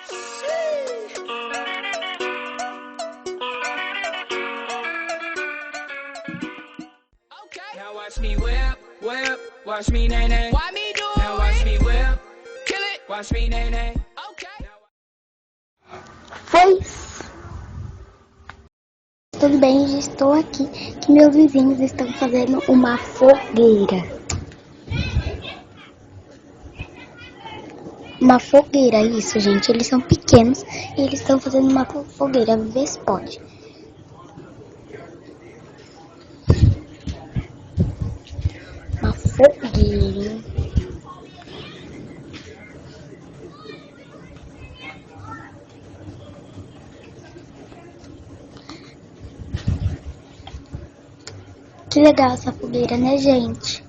Now watch me whip, whip, watch me nay nay. Why me do it? Now watch me whip, kill it, watch me nay nay. Okay. Pois, tudo bem, já estou aqui, que meus vizinhos estão fazendo uma fogueira. Uma fogueira, isso, gente, eles são pequenos e eles estão fazendo uma fogueira, vê se pode. Uma fogueira. Que legal essa fogueira, né, gente?